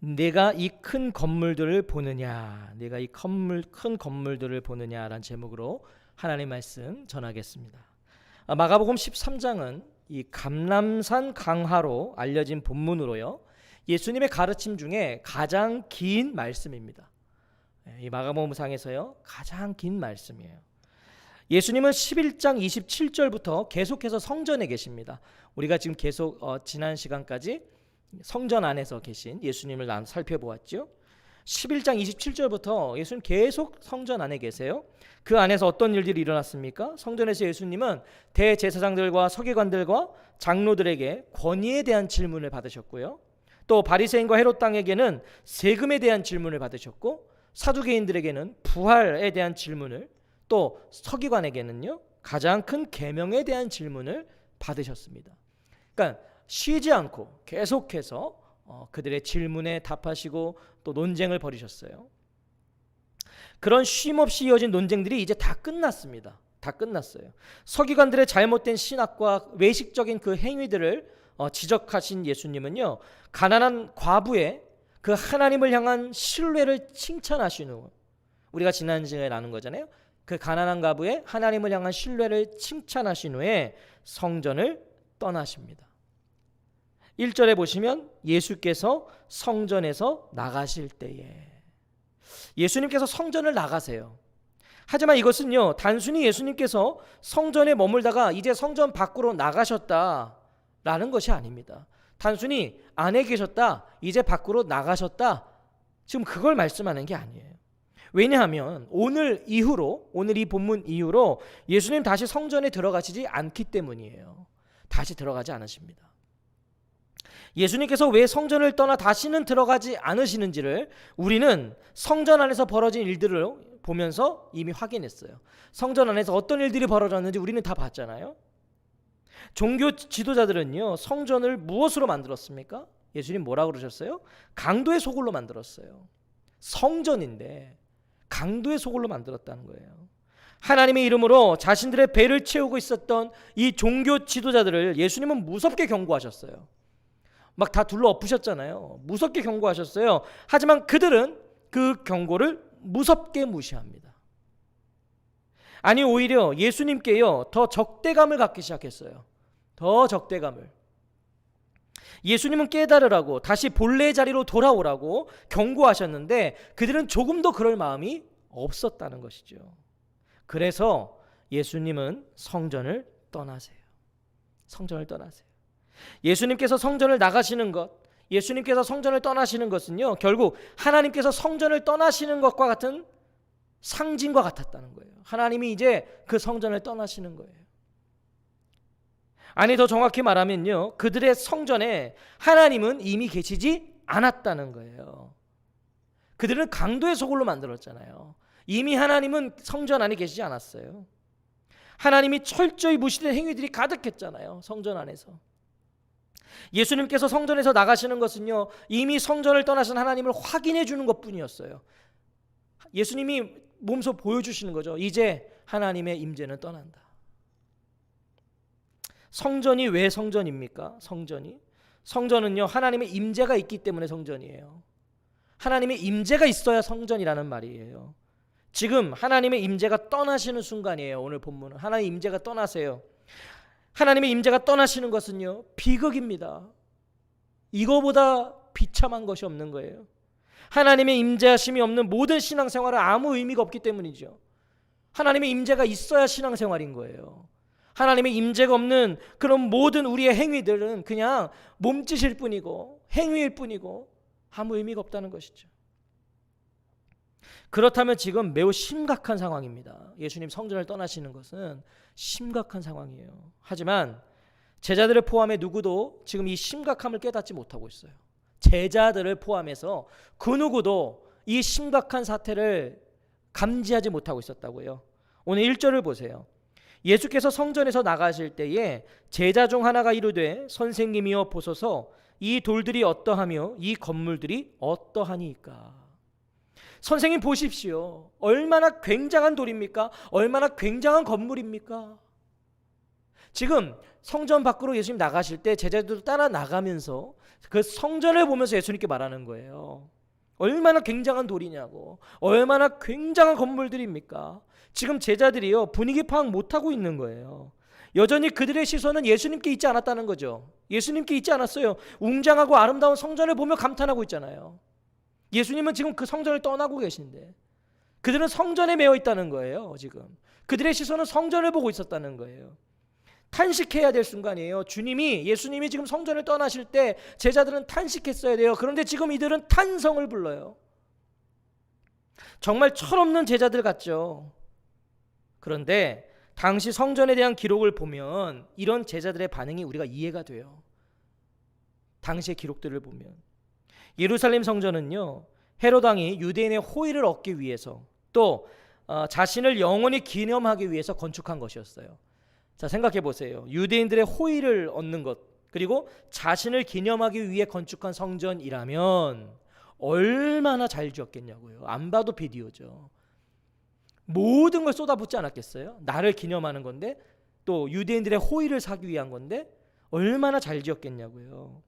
내가 이 큰 건물들을 보느냐, 내가 이 큰 건물들을 보느냐라는 제목으로 하나님의 말씀 전하겠습니다. 마가복음 13장은 이 감람산 강화로 알려진 본문으로요, 예수님의 가르침 중에 가장 긴 말씀입니다. 이 마가복음상에서요 가장 긴 말씀이에요. 예수님은 11장 27절부터 계속해서 성전에 계십니다. 우리가 지금 계속 지난 시간까지 성전 안에서 계신 예수님을 살펴보았죠. 11장 27절부터 예수님 계속 성전 안에 계세요. 그 안에서 어떤 일들이 일어났습니까? 성전에서 예수님은 대제사장들과 서기관들과 장로들에게 권위에 대한 질문을 받으셨고요, 또 바리새인과 헤롯 당에게는 세금에 대한 질문을 받으셨고, 사두개인들에게는 부활에 대한 질문을, 또 서기관에게는요 가장 큰 계명에 대한 질문을 받으셨습니다. 그러니까 쉬지 않고 계속해서 그들의 질문에 답하시고 또 논쟁을 벌이셨어요. 그런 쉼 없이 이어진 논쟁들이 이제 다 끝났습니다. 다 끝났어요. 서기관들의 잘못된 신학과 외식적인 그 행위들을 지적하신 예수님은요, 가난한 과부의 그 하나님을 향한 신뢰를 칭찬하신 후, 우리가 지난 시간에 나눈 거잖아요. 그 가난한 과부의 하나님을 향한 신뢰를 칭찬하신 후에 성전을 떠나십니다. 1절에 보시면 예수께서 성전에서 나가실 때에, 예수님께서 성전을 나가세요. 하지만 이것은요 단순히 예수님께서 성전에 머물다가 이제 성전 밖으로 나가셨다라는 것이 아닙니다. 단순히 안에 계셨다, 이제 밖으로 나가셨다, 지금 그걸 말씀하는 게 아니에요. 왜냐하면 오늘 이 본문 이후로 예수님 다시 성전에 들어가시지 않기 때문이에요. 다시 들어가지 않으십니다. 예수님께서 왜 성전을 떠나 다시는 들어가지 않으시는지를 우리는 성전 안에서 벌어진 일들을 보면서 이미 확인했어요. 성전 안에서 어떤 일들이 벌어졌는지 우리는 다 봤잖아요. 종교 지도자들은요 성전을 무엇으로 만들었습니까? 예수님 뭐라고 그러셨어요? 강도의 소굴로 만들었어요. 성전인데 강도의 소굴로 만들었다는 거예요. 하나님의 이름으로 자신들의 배를 채우고 있었던 이 종교 지도자들을 예수님은 무섭게 경고하셨어요. 막 다 둘러 엎으셨잖아요. 무섭게 경고하셨어요. 하지만 그들은 그 경고를 무섭게 무시합니다. 아니, 오히려 예수님께요 더 적대감을 갖기 시작했어요. 더 적대감을. 예수님은 깨달으라고, 다시 본래의 자리로 돌아오라고 경고하셨는데 그들은 조금도 그럴 마음이 없었다는 것이죠. 그래서 예수님은 성전을 떠나세요. 성전을 떠나세요. 예수님께서 성전을 나가시는 것, 예수님께서 성전을 떠나시는 것은요 결국 하나님께서 성전을 떠나시는 것과 같은 상징과 같았다는 거예요. 하나님이 이제 그 성전을 떠나시는 거예요. 아니, 더 정확히 말하면요 그들의 성전에 하나님은 이미 계시지 않았다는 거예요. 그들은 강도의 소굴로 만들었잖아요. 이미 하나님은 성전 안에 계시지 않았어요. 하나님이 철저히 무시된 행위들이 가득했잖아요, 성전 안에서. 예수님께서 성전에서 나가시는 것은요 이미 성전을 떠나신 하나님을 확인해 주는 것뿐이었어요. 예수님이 몸소 보여주시는 거죠. 이제 하나님의 임재는 떠난다. 성전이 왜 성전입니까? 성전은요 하나님의 임재가 있기 때문에 성전이에요. 하나님의 임재가 있어야 성전이라는 말이에요. 지금 하나님의 임재가 떠나시는 순간이에요. 오늘 본문은 하나님의 임재가 떠나세요. 하나님의 임재가 떠나시는 것은요 비극입니다. 이거보다 비참한 것이 없는 거예요. 하나님의 임재하심이 없는 모든 신앙생활은 아무 의미가 없기 때문이죠. 하나님의 임재가 있어야 신앙생활인 거예요. 하나님의 임재가 없는 그런 모든 우리의 행위들은 그냥 몸짓일 뿐이고 행위일 뿐이고 아무 의미가 없다는 것이죠. 그렇다면 지금 매우 심각한 상황입니다. 예수님 성전을 떠나시는 것은 심각한 상황이에요. 하지만 제자들을 포함해 누구도 지금 이 심각함을 깨닫지 못하고 있어요. 제자들을 포함해서 그 누구도 이 심각한 사태를 감지하지 못하고 있었다고요. 오늘 1절을 보세요. 예수께서 성전에서 나가실 때에 제자 중 하나가 이르되 선생님이여 보소서 이 돌들이 어떠하며 이 건물들이 어떠하니까. 선생님 보십시오. 얼마나 굉장한 돌입니까? 얼마나 굉장한 건물입니까? 지금 성전 밖으로 예수님 나가실 때 제자들도 따라 나가면서 그 성전을 보면서 예수님께 말하는 거예요. 얼마나 굉장한 돌이냐고, 얼마나 굉장한 건물들입니까? 지금 제자들이요, 분위기 파악 못하고 있는 거예요. 여전히 그들의 시선은 예수님께 있지 않았다는 거죠. 예수님께 있지 않았어요. 웅장하고 아름다운 성전을 보며 감탄하고 있잖아요. 예수님은 지금 그 성전을 떠나고 계신데 그들은 성전에 매여 있다는 거예요. 지금 그들의 시선은 성전을 보고 있었다는 거예요. 탄식해야 될 순간이에요. 예수님이 지금 성전을 떠나실 때 제자들은 탄식했어야 돼요. 그런데 지금 이들은 탄성을 불러요. 정말 철없는 제자들 같죠. 그런데 당시 성전에 대한 기록을 보면 이런 제자들의 반응이 우리가 이해가 돼요. 당시의 기록들을 보면 예루살렘 성전은요, 헤롯 왕이 유대인의 호의를 얻기 위해서 또 자신을 영원히 기념하기 위해서 건축한 것이었어요. 자, 생각해 보세요. 유대인들의 호의를 얻는 것, 그리고 자신을 기념하기 위해 건축한 성전이라면 얼마나 잘 지었겠냐고요. 안 봐도 비디오죠. 모든 걸 쏟아붓지 않았겠어요? 나를 기념하는 건데, 또 유대인들의 호의를 사기 위한 건데 얼마나 잘 지었겠냐고요.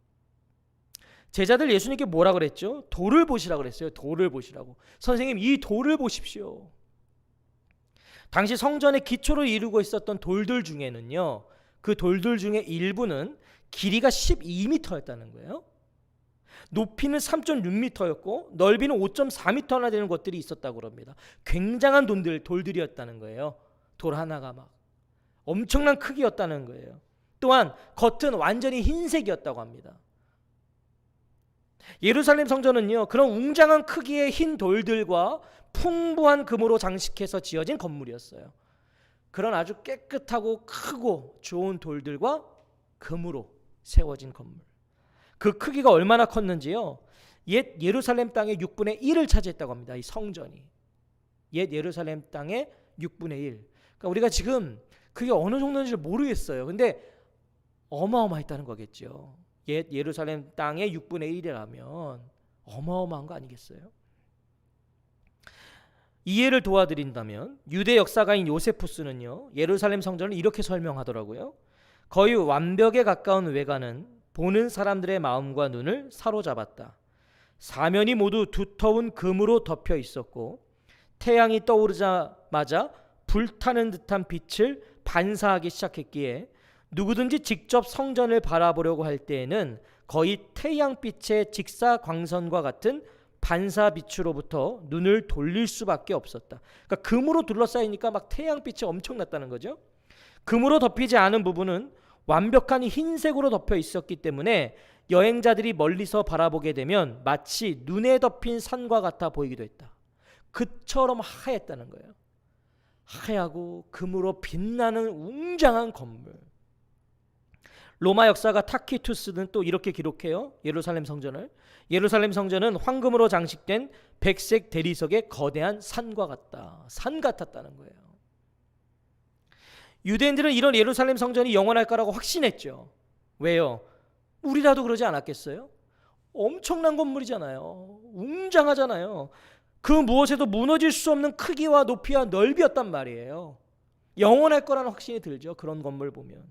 제자들 예수님께 뭐라 그랬죠? 돌을 보시라 그랬어요. 돌을 보시라고. 선생님, 이 돌을 보십시오. 당시 성전의 기초를 이루고 있었던 돌들 중에는요, 그 돌들 중에 일부는 길이가 12m였다는 거예요. 높이는 3.6m였고 넓이는 5.4m나 되는 것들이 있었다고 합니다. 굉장한 돌들이었다는 거예요. 돌 하나가 막 엄청난 크기였다는 거예요. 또한 겉은 완전히 흰색이었다고 합니다. 예루살렘 성전은요, 그런 웅장한 크기의 흰 돌들과 풍부한 금으로 장식해서 지어진 건물이었어요. 그런 아주 깨끗하고 크고 좋은 돌들과 금으로 세워진 건물. 그 크기가 얼마나 컸는지요, 옛 예루살렘 땅의 6분의 1을 차지했다고 합니다. 이 성전이 옛 예루살렘 땅의 6분의 1. 그러니까 우리가 지금 그게 어느 정도인지 모르겠어요. 근데 어마어마했다는 거겠죠. 옛 예루살렘 땅의 6분의 1이라면 어마어마한 거 아니겠어요? 이해를 도와드린다면 유대 역사가인 요세푸스는요, 예루살렘 성전을 이렇게 설명하더라고요. 거의 완벽에 가까운 외관은 보는 사람들의 마음과 눈을 사로잡았다. 사면이 모두 두터운 금으로 덮여 있었고 태양이 떠오르자마자 불타는 듯한 빛을 반사하기 시작했기에 누구든지 직접 성전을 바라보려고 할 때에는 거의 태양빛의 직사광선과 같은 반사빛으로부터 눈을 돌릴 수밖에 없었다. 그러니까 금으로 둘러싸이니까 막 태양빛이 엄청났다는 거죠. 금으로 덮이지 않은 부분은 완벽한 흰색으로 덮여 있었기 때문에 여행자들이 멀리서 바라보게 되면 마치 눈에 덮인 산과 같아 보이기도 했다. 그처럼 하였다는 거예요. 하얗고 금으로 빛나는 웅장한 건물. 로마 역사가 타키투스는 또 이렇게 기록해요. 예루살렘 성전은 황금으로 장식된 백색 대리석의 거대한 산과 같다. 산 같았다는 거예요. 유대인들은 이런 예루살렘 성전이 영원할 거라고 확신했죠. 왜요? 우리라도 그러지 않았겠어요? 엄청난 건물이잖아요. 웅장하잖아요. 그 무엇에도 무너질 수 없는 크기와 높이와 넓이였단 말이에요. 영원할 거라는 확신이 들죠. 그런 건물 보면.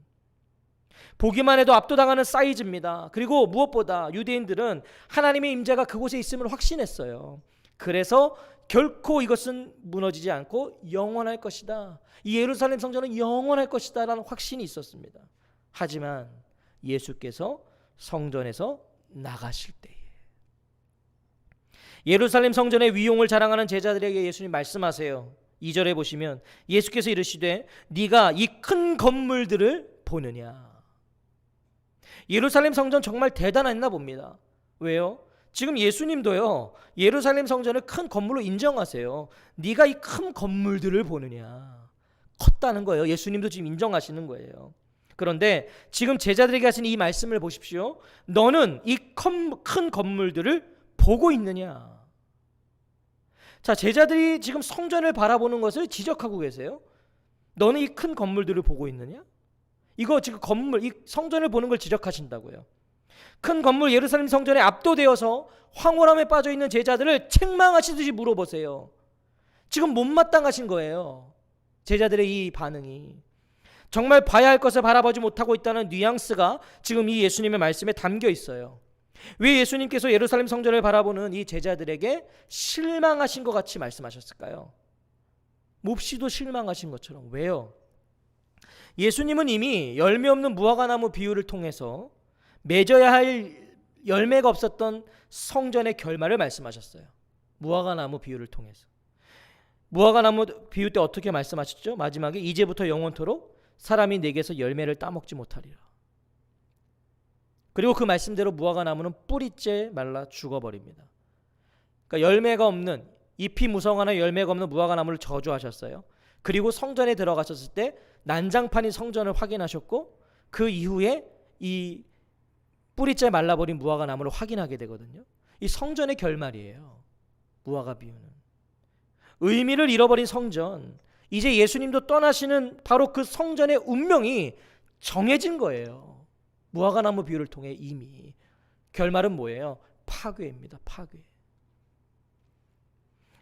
보기만 해도 압도당하는 사이즈입니다. 그리고 무엇보다 유대인들은 하나님의 임재가 그곳에 있음을 확신했어요. 그래서 결코 이것은 무너지지 않고 영원할 것이다. 이 예루살렘 성전은 영원할 것이다 라는 확신이 있었습니다. 하지만 예수께서 성전에서 나가실 때에 예루살렘 성전의 위용을 자랑하는 제자들에게 예수님 말씀하세요. 2절에 보시면 예수께서 이르시되 네가 이 큰 건물들을 보느냐. 예루살렘 성전 정말 대단했나 봅니다. 왜요? 지금 예수님도요, 예루살렘 성전을 큰 건물로 인정하세요. 네가 이 큰 건물들을 보느냐. 컸다는 거예요. 예수님도 지금 인정하시는 거예요. 그런데 지금 제자들에게 하신 이 말씀을 보십시오. 너는 이 큰 건물들을 보고 있느냐. 자, 제자들이 지금 성전을 바라보는 것을 지적하고 계세요. 너는 이 큰 건물들을 보고 있느냐? 이거 지금 이 성전을 보는 걸 지적하신다고요. 큰 건물 예루살렘 성전에 압도되어서 황홀함에 빠져 있는 제자들을 책망하시듯이 물어보세요. 지금 못마땅하신 거예요. 제자들의 이 반응이. 정말 봐야 할 것을 바라보지 못하고 있다는 뉘앙스가 지금 이 예수님의 말씀에 담겨 있어요. 왜 예수님께서 예루살렘 성전을 바라보는 이 제자들에게 실망하신 것 같이 말씀하셨을까요? 몹시도 실망하신 것처럼. 왜요? 예수님은 이미 열매 없는 무화과나무 비유를 통해서 맺어야 할 열매가 없었던 성전의 결말을 말씀하셨어요. 무화과나무 비유를 통해서. 무화과나무 비유 때 어떻게 말씀하셨죠? 마지막에 이제부터 영원토록 사람이 내게서 열매를 따먹지 못하리라. 그리고 그 말씀대로 무화과나무는 뿌리째 말라 죽어버립니다. 그러니까 열매가 없는, 잎이 무성하나 열매가 없는 무화과나무를 저주하셨어요. 그리고 성전에 들어가셨을 때 난장판인 성전을 확인하셨고, 그 이후에 이 뿌리째 말라버린 무화과나무를 확인하게 되거든요. 이 성전의 결말이에요. 무화과 비유는 의미를 잃어버린 성전, 이제 예수님도 떠나시는 바로 그 성전의 운명이 정해진 거예요. 무화과나무 비유를 통해 이미. 결말은 뭐예요? 파괴입니다. 파괴.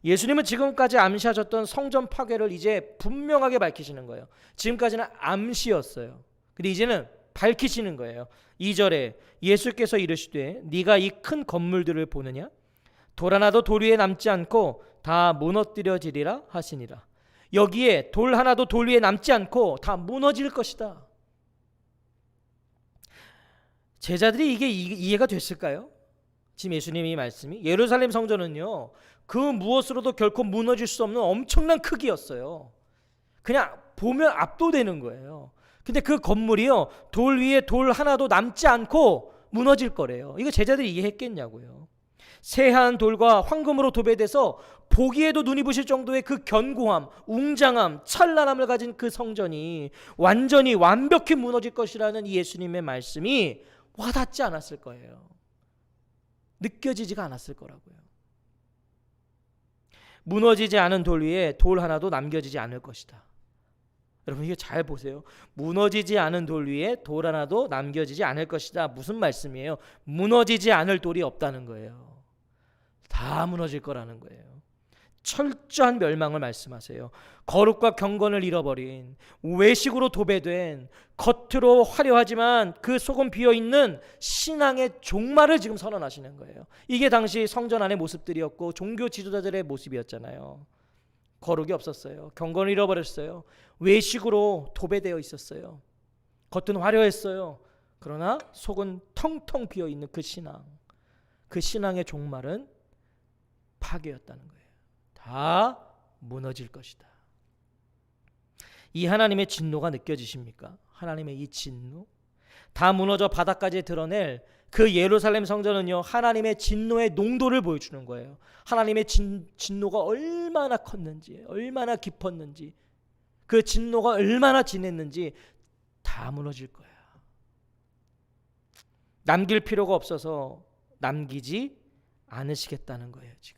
예수님은 지금까지 암시하셨던 성전 파괴를 이제 분명하게 밝히시는 거예요. 지금까지는 암시였어요. 근데 이제는 밝히시는 거예요. 2절에 예수께서 이르시되 네가 이 큰 건물들을 보느냐? 돌 하나도 돌 위에 남지 않고 다 무너뜨려지리라 하시니라. 여기에 돌 하나도 돌 위에 남지 않고 다 무너질 것이다. 제자들이 이게 이해가 됐을까요? 지금 예수님이 말씀이 예루살렘 성전은요, 그 무엇으로도 결코 무너질 수 없는 엄청난 크기였어요. 그냥 보면 압도되는 거예요. 근데 그 건물이요, 돌 위에 돌 하나도 남지 않고 무너질 거래요. 이거 제자들이 이해했겠냐고요. 새하얀 돌과 황금으로 도배돼서 보기에도 눈이 부실 정도의 그 견고함, 웅장함, 찬란함을 가진 그 성전이 완전히 완벽히 무너질 것이라는 이 예수님의 말씀이 와닿지 않았을 거예요. 느껴지지가 않았을 거라고요. 무너지지 않은 돌 위에 돌 하나도 남겨지지 않을 것이다. 여러분 이거 잘 보세요. 무너지지 않은 돌 위에 돌 하나도 남겨지지 않을 것이다. 무슨 말씀이에요? 무너지지 않을 돌이 없다는 거예요. 다 무너질 거라는 거예요. 철저한 멸망을 말씀하세요. 거룩과 경건을 잃어버린, 외식으로 도배된, 겉으로 화려하지만 그 속은 비어있는 신앙의 종말을 지금 선언하시는 거예요. 이게 당시 성전 안의 모습들이었고 종교 지도자들의 모습이었잖아요. 거룩이 없었어요. 경건을 잃어버렸어요. 외식으로 도배되어 있었어요. 겉은 화려했어요. 그러나 속은 텅텅 비어있는 그 신앙, 그 신앙의 종말은 파괴였다는 거예요. 다 무너질 것이다. 이 하나님의 진노가 느껴지십니까? 하나님의 이 진노, 다 무너져 바닥까지 드러낼 그 예루살렘 성전은요, 하나님의 진노의 농도를 보여주는 거예요. 하나님의 진노가 얼마나 컸는지, 얼마나 깊었는지, 그 진노가 얼마나 진했는지 다 무너질 거야. 남길 필요가 없어서 남기지 않으시겠다는 거예요, 지금.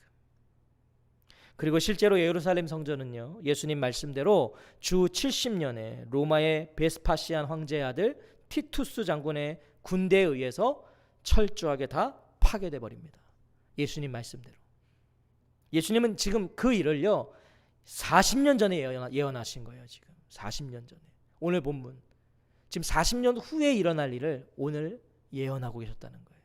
그리고 실제로 예루살렘 성전은요, 예수님 말씀대로 주 70년에 로마의 베스파시안 황제의 아들 티투스 장군의 군대에 의해서 철저하게 다 파괴돼 버립니다. 예수님 말씀대로. 예수님은 지금 그 일을요 40년 전에 예언하신 거예요. 지금 40년 전에. 오늘 본문 지금 40년 후에 일어날 일을 오늘 예언하고 계셨다는 거예요.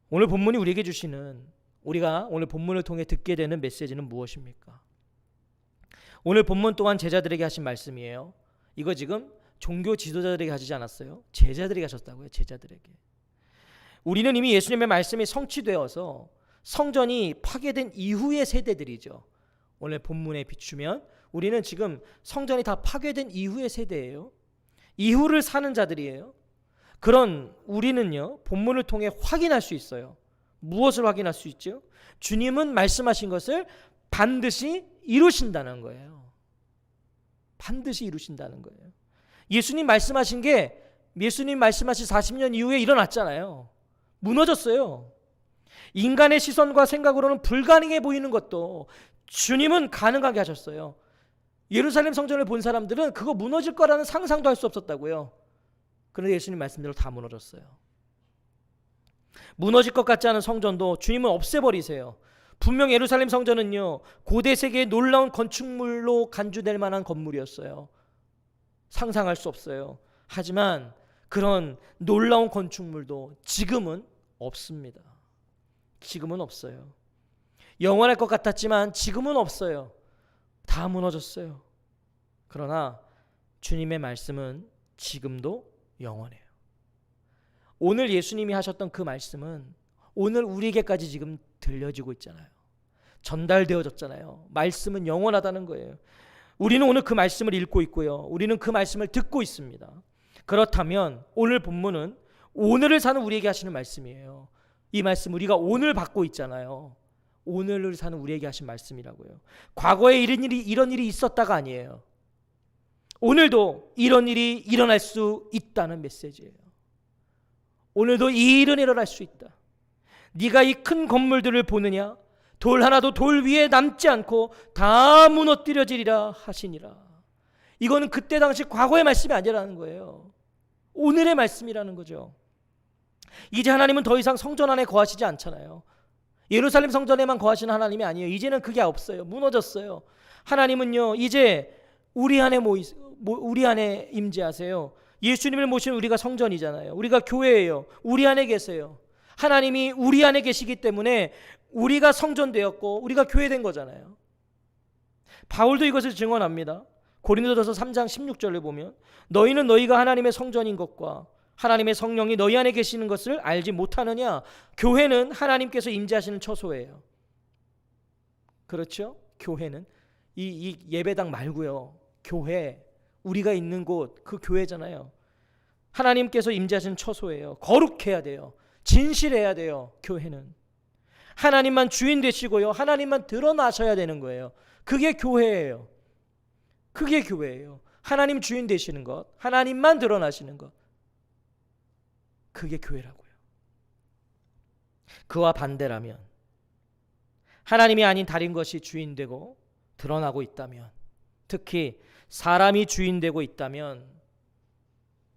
오늘 본문이 우리에게 주시는, 우리가 오늘 본문을 통해 듣게 되는 메시지는 무엇입니까? 오늘 본문 또한 제자들에게 하신 말씀이에요. 이거 지금 종교 지도자들에게 하시지 않았어요. 제자들에게 하셨다고요. 제자들에게. 우리는 이미 예수님의 말씀이 성취되어서 성전이 파괴된 이후의 세대들이죠. 오늘 본문에 비추면 우리는 지금 성전이 다 파괴된 이후의 세대예요. 이후를 사는 자들이에요. 그런 우리는요, 본문을 통해 확인할 수 있어요. 무엇을 확인할 수 있죠? 주님은 말씀하신 것을 반드시 이루신다는 거예요. 반드시 이루신다는 거예요. 예수님 말씀하신 게 예수님 말씀하신 40년 이후에 일어났잖아요. 무너졌어요. 인간의 시선과 생각으로는 불가능해 보이는 것도 주님은 가능하게 하셨어요. 예루살렘 성전을 본 사람들은 그거 무너질 거라는 상상도 할 수 없었다고요. 그런데 예수님 말씀대로 다 무너졌어요. 무너질 것 같지 않은 성전도 주님은 없애버리세요. 분명 예루살렘 성전은요, 고대 세계의 놀라운 건축물로 간주될 만한 건물이었어요. 상상할 수 없어요. 하지만 그런 놀라운 건축물도 지금은 없습니다. 지금은 없어요. 영원할 것 같았지만 지금은 없어요. 다 무너졌어요. 그러나 주님의 말씀은 지금도 영원해요. 오늘 예수님이 하셨던 그 말씀은 오늘 우리에게까지 지금 들려지고 있잖아요. 전달되어졌잖아요. 말씀은 영원하다는 거예요. 우리는 오늘 그 말씀을 읽고 있고요. 우리는 그 말씀을 듣고 있습니다. 그렇다면 오늘 본문은 오늘을 사는 우리에게 하시는 말씀이에요. 이 말씀 우리가 오늘 받고 있잖아요. 오늘을 사는 우리에게 하신 말씀이라고요. 과거에 이런 일이 있었다가 아니에요. 오늘도 이런 일이 일어날 수 있다는 메시지예요. 오늘도 이 일은 일어날 수 있다. 네가 이 큰 건물들을 보느냐? 돌 하나도 돌 위에 남지 않고 다 무너뜨려지리라 하시니라. 이거는 그때 당시 과거의 말씀이 아니라는 거예요. 오늘의 말씀이라는 거죠. 이제 하나님은 더 이상 성전 안에 거하시지 않잖아요. 예루살렘 성전에만 거하시는 하나님이 아니에요. 이제는 그게 없어요. 무너졌어요. 하나님은요 이제 우리 안에 임재하세요. 예수님을 모신 우리가 성전이잖아요. 우리가 교회예요. 우리 안에 계세요. 하나님이 우리 안에 계시기 때문에 우리가 성전 되었고 우리가 교회 된 거잖아요. 바울도 이것을 증언합니다. 고린도전서 3장 16절을 보면 너희는 너희가 하나님의 성전인 것과 하나님의 성령이 너희 안에 계시는 것을 알지 못하느냐. 교회는 하나님께서 임재하시는 처소예요. 그렇죠? 교회는 이 예배당 말고요. 교회, 우리가 있는 곳, 그 교회잖아요. 하나님께서 임재하시는 처소예요. 거룩해야 돼요. 진실해야 돼요. 교회는 하나님만 주인 되시고요. 하나님만 드러나셔야 되는 거예요. 그게 교회예요. 그게 교회예요. 하나님 주인 되시는 것, 하나님만 드러나시는 것, 그게 교회라고요. 그와 반대라면 하나님이 아닌 다른 것이 주인 되고 드러나고 있다면, 특히 사람이 주인 되고 있다면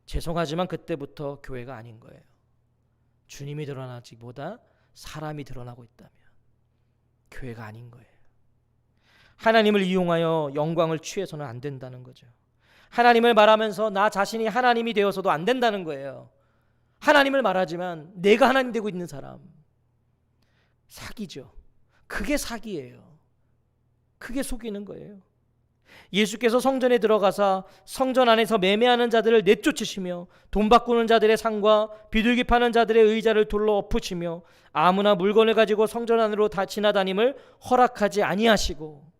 죄송하지만 그때부터 교회가 아닌 거예요. 주님이 드러나기보다 사람이 드러나고 있다면 교회가 아닌 거예요. 하나님을 이용하여 영광을 취해서는 안 된다는 거죠. 하나님을 말하면서 나 자신이 하나님이 되어서도 안 된다는 거예요. 하나님을 말하지만 내가 하나님 되고 있는 사람, 사기죠. 그게 사기예요. 그게 속이는 거예요. 예수께서 성전에 들어가사 성전 안에서 매매하는 자들을 내쫓으시며 돈 바꾸는 자들의 상과 비둘기 파는 자들의 의자를 돌로 엎으시며 아무나 물건을 가지고 성전 안으로 다 지나다님을 허락하지 아니하시고,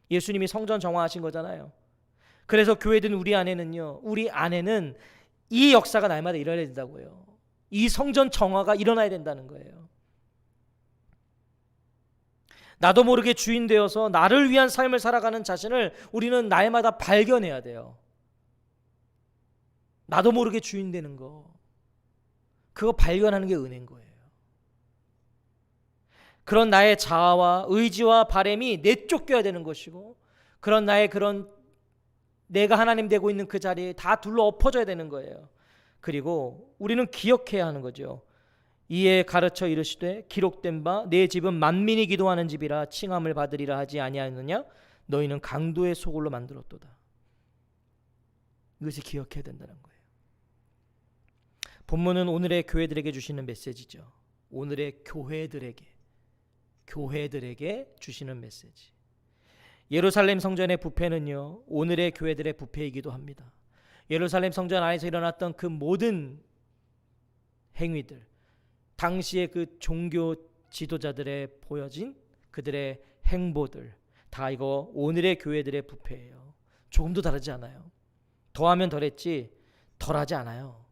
예수님이 성전 정화하신 거잖아요. 그래서 교회든 우리 안에는요, 우리 안에는 이 역사가 날마다 일어나야 된다고요. 이 성전 정화가 일어나야 된다는 거예요. 나도 모르게 주인 되어서 나를 위한 삶을 살아가는 자신을 우리는 날마다 발견해야 돼요. 나도 모르게 주인 되는 거, 그거 발견하는 게 은혜인 거예요. 그런 나의 자아와 의지와 바람이 내쫓겨야 되는 것이고, 그런 나의 그런 내가 하나님 되고 있는 그 자리에 다 둘러 엎어져야 되는 거예요. 그리고 우리는 기억해야 하는 거죠. 이에 가르쳐 이르시되 기록된 바 내 집은 만민이 기도하는 집이라 칭함을 받으리라 하지 아니하느냐. 너희는 강도의 소굴로 만들었도다. 이것을 기억해야 된다는 거예요. 본문은 오늘의 교회들에게 주시는 메시지죠. 오늘의 교회들에게 주시는 메시지. 예루살렘 성전의 부패는요, 오늘의 교회들의 부패이기도 합니다. 예루살렘 성전 안에서 일어났던 그 모든 행위들, 당시의 그 종교 지도자들의 보여진 그들의 행보들, 다 이거 오늘의 교회들의 부패예요. 조금도 다르지 않아요. 더하면 덜했지 덜하지 않아요.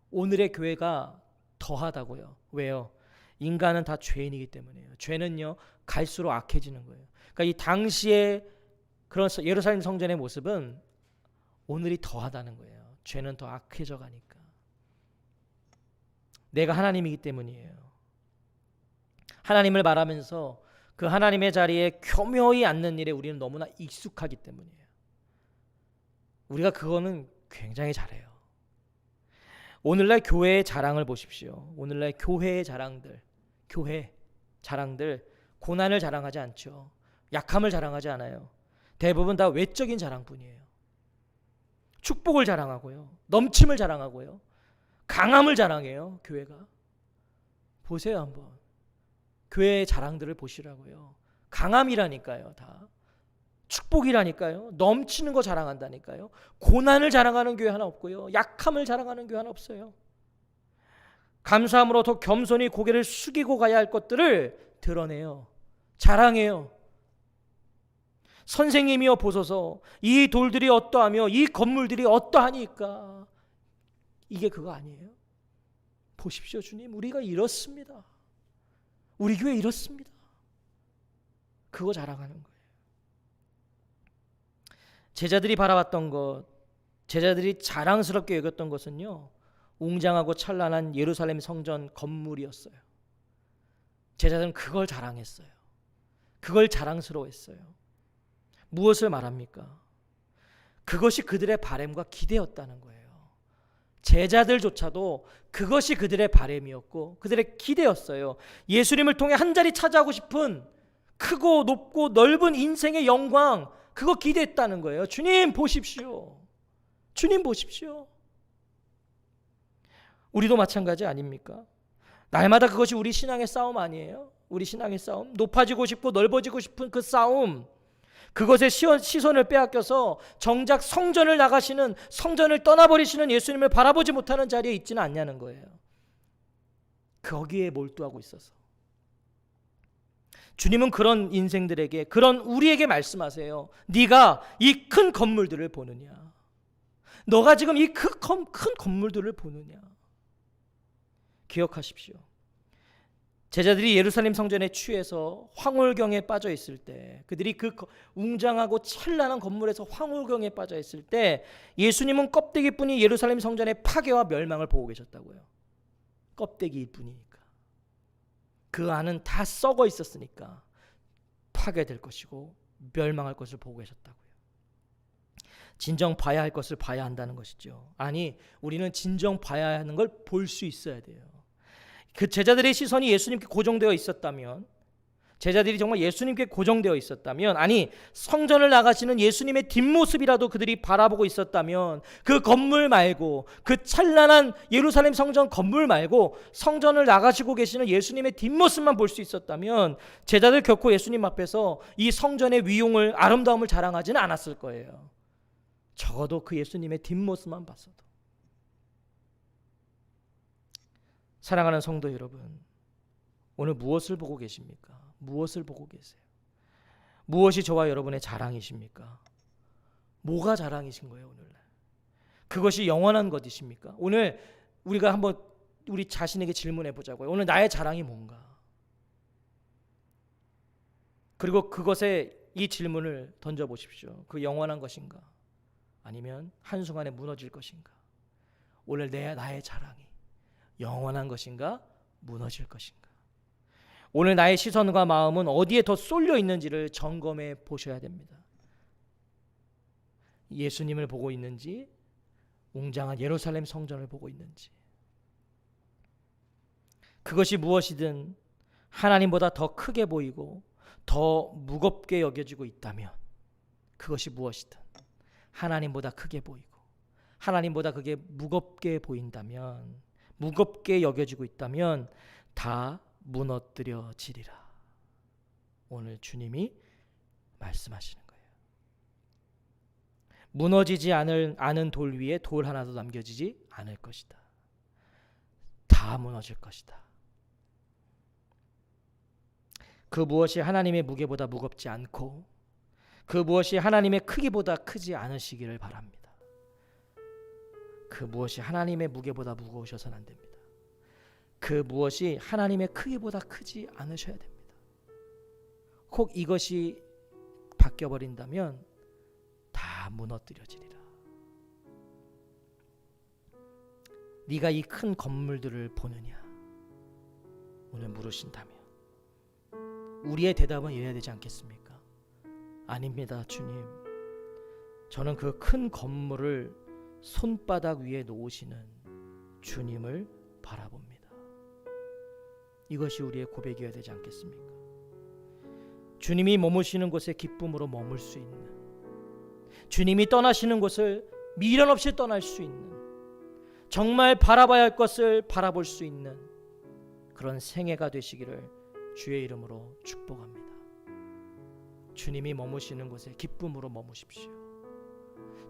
오늘의 교회가 더하다고요. 왜요? 인간은 다 죄인이기 때문이에요. 죄는요 갈수록 악해지는 거예요. 그러니까 이 당시의 그런 예루살렘 성전의 모습은 오늘이 더하다는 거예요. 죄는 더 악해져 가니까. 내가 하나님이기 때문이에요. 하나님을 말하면서 그 하나님의 자리에 교묘히 앉는 일에 우리는 너무나 익숙하기 때문이에요. 우리가 그거는 굉장히 잘해요. 오늘날 교회의 자랑을 보십시오. 오늘날 교회의 자랑들, 고난을 자랑하지 않죠. 약함을 자랑하지 않아요. 대부분 다 외적인 자랑뿐이에요. 축복을 자랑하고요, 넘침을 자랑하고요, 강함을 자랑해요. 교회가. 보세요 한번. 교회의 자랑들을 보시라고요. 강함이라니까요. 다. 축복이라니까요. 넘치는 거 자랑한다니까요. 고난을 자랑하는 교회 하나 없고요. 약함을 자랑하는 교회 하나 없어요. 감사함으로 더 겸손히 고개를 숙이고 가야 할 것들을 드러내요. 자랑해요. 선생님이여 보소서, 이 돌들이 어떠하며 이 건물들이 어떠하니까. 이게 그거 아니에요? 보십시오 주님, 우리가 이렇습니다. 우리 교회 이렇습니다. 그거 자랑하는 거예요. 제자들이 바라봤던 것, 제자들이 자랑스럽게 여겼던 것은요, 웅장하고 찬란한 예루살렘 성전 건물이었어요. 제자들은 그걸 자랑했어요. 그걸 자랑스러워했어요. 무엇을 말합니까? 그것이 그들의 바램과 기대였다는 거예요. 제자들조차도 그것이 그들의 바램이었고 그들의 기대였어요. 예수님을 통해 한 자리 차지하고 싶은 크고 높고 넓은 인생의 영광, 그거 기대했다는 거예요. 주님 보십시오. 주님 보십시오. 우리도 마찬가지 아닙니까? 날마다 그것이 우리 신앙의 싸움 아니에요? 우리 신앙의 싸움, 높아지고 싶고 넓어지고 싶은 그 싸움, 그것에 시선을 빼앗겨서 정작 성전을 나가시는, 성전을 떠나버리시는 예수님을 바라보지 못하는 자리에 있지는 않냐는 거예요. 거기에 몰두하고 있어서. 주님은 그런 인생들에게, 그런 우리에게 말씀하세요. 네가 이 큰 건물들을 보느냐? 너가 지금 이 큰 건물들을 보느냐? 기억하십시오. 제자들이 예루살렘 성전에 취해서 황홀경에 빠져 있을 때, 그들이 그 웅장하고 찬란한 건물에서 황홀경에 빠져 있을 때, 예수님은 껍데기뿐이 예루살렘 성전의 파괴와 멸망을 보고 계셨다고요. 껍데기일 뿐이니까. 그 안은 다 썩어 있었으니까 파괴될 것이고 멸망할 것을 보고 계셨다고요. 진정 봐야 할 것을 봐야 한다는 것이죠. 아니, 우리는 진정 봐야 하는 걸 볼 수 있어야 돼요. 그 제자들의 시선이 예수님께 고정되어 있었다면, 제자들이 정말 예수님께 고정되어 있었다면, 아니 성전을 나가시는 예수님의 뒷모습이라도 그들이 바라보고 있었다면, 그 건물 말고, 그 찬란한 예루살렘 성전 건물 말고 성전을 나가시고 계시는 예수님의 뒷모습만 볼 수 있었다면, 제자들 결코 예수님 앞에서 이 성전의 위용을, 아름다움을 자랑하지는 않았을 거예요. 적어도 그 예수님의 뒷모습만 봤어도. 사랑하는 성도 여러분, 오늘 무엇을 보고 계십니까? 무엇을 보고 계세요? 무엇이 저와 여러분의 자랑이십니까? 뭐가 자랑이신 거예요 오늘날? 그것이 영원한 것이십니까? 오늘 우리가 한번 우리 자신에게 질문해 보자고요. 오늘 나의 자랑이 뭔가? 그리고 그것에 이 질문을 던져보십시오. 그 영원한 것인가? 아니면 한순간에 무너질 것인가? 오늘 나의 자랑이 영원한 것인가? 무너질 것인가? 오늘 나의 시선과 마음은 어디에 더 쏠려 있는지를 점검해 보셔야 됩니다. 예수님을 보고 있는지, 웅장한 예루살렘 성전을 보고 있는지. 그것이 무엇이든 하나님보다 더 크게 보이고 더 무겁게 여겨지고 있다면, 그것이 무엇이든 하나님보다 크게 보이고 하나님보다 그게 무겁게 보인다면, 무겁게 여겨지고 있다면 다 무너뜨려지리라. 오늘 주님이 말씀하시는 거예요. 무너지지 않은 돌 위에 돌 하나도 남겨지지 않을 것이다. 다 무너질 것이다. 그 무엇이 하나님의 무게보다 무겁지 않고 그 무엇이 하나님의 크기보다 크지 않으시기를 바랍니다. 그 무엇이 하나님의 무게보다 무거우셔서는 안 됩니다. 그 무엇이 하나님의 크기보다 크지 않으셔야 됩니다. 혹 이것이 바뀌어버린다면 다 무너뜨려지리라. 네가 이 큰 건물들을 보느냐? 오늘 물으신다면 우리의 대답은 이래야 되지 않겠습니까? 아닙니다, 주님. 저는 그 큰 건물을 손바닥 위에 놓으시는 주님을 바라봅니다. 이것이 우리의 고백이어야 되지 않겠습니까? 주님이 머무시는 곳에 기쁨으로 머물 수 있는, 주님이 떠나시는 곳을 미련 없이 떠날 수 있는, 정말 바라봐야 할 것을 바라볼 수 있는 그런 생애가 되시기를 주의 이름으로 축복합니다. 주님이 머무시는 곳에 기쁨으로 머무십시오.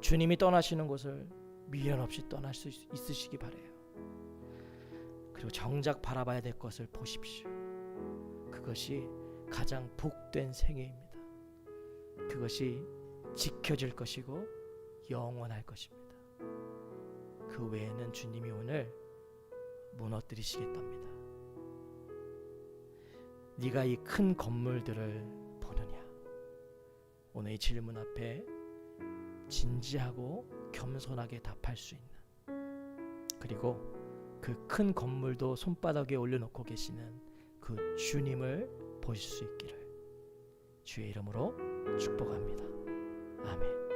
주님이 떠나시는 곳을 미련 없이 떠날 수 있으시기 바라요. 그리고 정작 바라봐야 될 것을 보십시오. 그것이 가장 복된 생애입니다. 그것이 지켜질 것이고 영원할 것입니다. 그 외에는 주님이 오늘 무너뜨리시겠답니다. 네가 이 큰 건물들을 보느냐? 오늘 이 질문 앞에 진지하고 겸손하게 답할 수 있는, 그리고 그 큰 건물도 손바닥에 올려놓고 계시는 그 주님을 보실 수 있기를 주의 이름으로 축복합니다. 아멘.